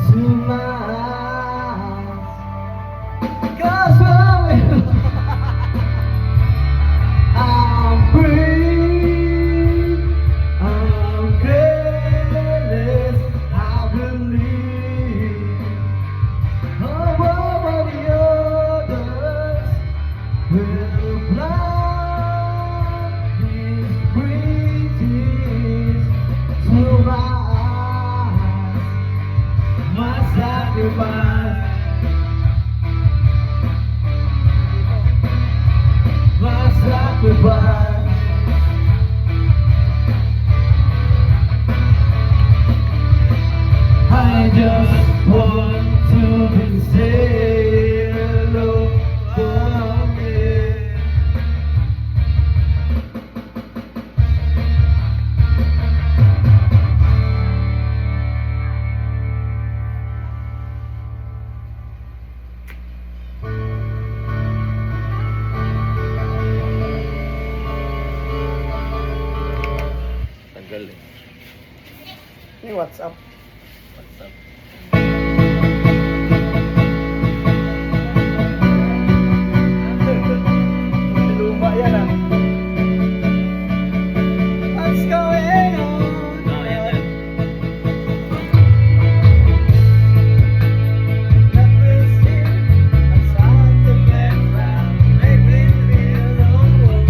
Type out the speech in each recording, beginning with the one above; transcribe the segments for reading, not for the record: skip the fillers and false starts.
to my eyes. 'Cause when I'm free, I'm careless, I believe. Oh, what the others will blind these breezes to my eyes. My sacrifice, my sacrifice. I just want to be saved, Lord, for me. Tagal eh. May WhatsApp. WhatsApp. Luma yan ah. What's going on? Oh, yan yan. That will see a something that's round, make me feel alone.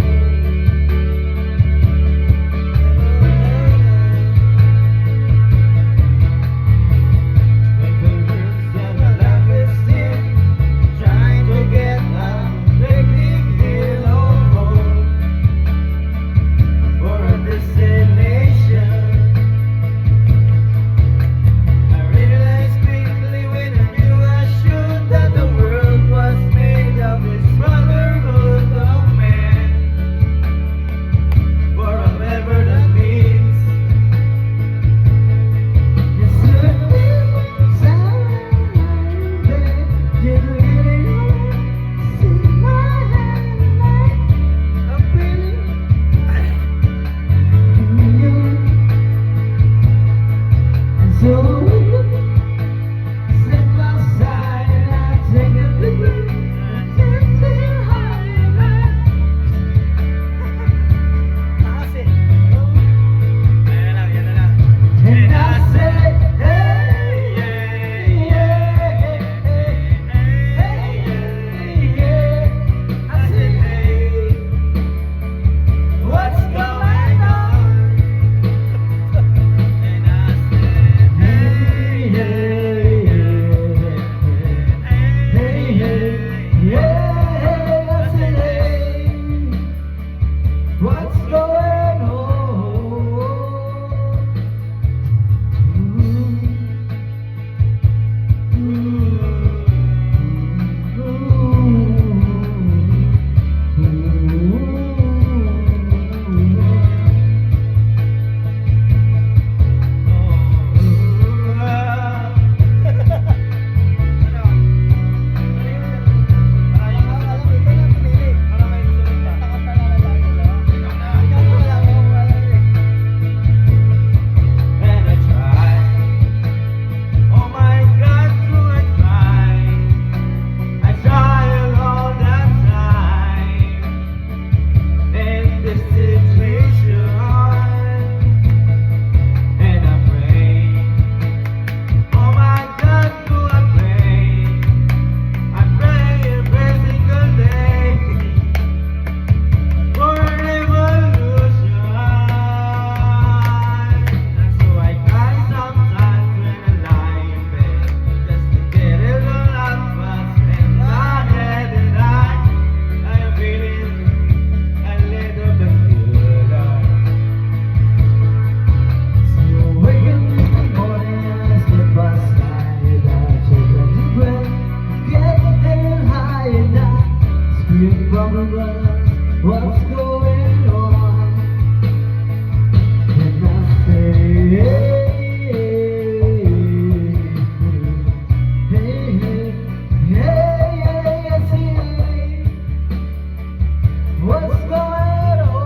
Trying to get out, make me feel alone. For a destination, I realized quickly when I knew I should that the world was made of this brotherhood of man. For whatever that means. It's certainly sound that you really see my hand. I'm feeling you. And so sit by side and I take a big breath and feel high. Yan na lang, yan na lang. And I say, hey, yeah, yeah, hey, yeah. I say, hey, what's going on? And I said, Hey, yeah, hey, yeah. I say, hey, what's going on? And I try, oh my God, do I try? I try all the time in this situation, and I pray. Oh my God, do I pray? I pray every single day for a revolution. And so I cry sometimes when I lie in bed, just to get a little laugh in my head, and I am feeling a little bit gooder. So waking in the morning, I step aside, I take a deep breath, getting high, and I scream from above, what's going on? And I say, hey, I say, what's going on?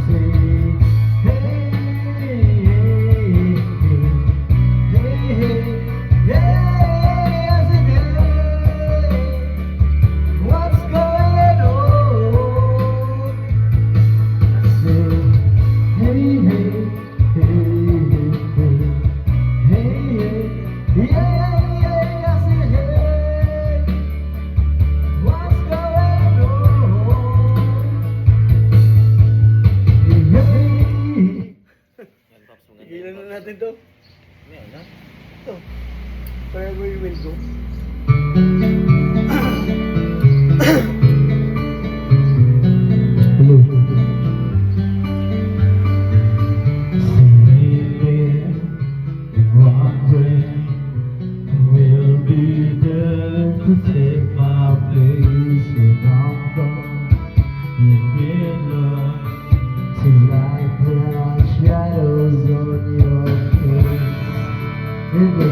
Say, hey, natin to. Yan, ha? Ito. Wherever you will go. Shadows on your face in the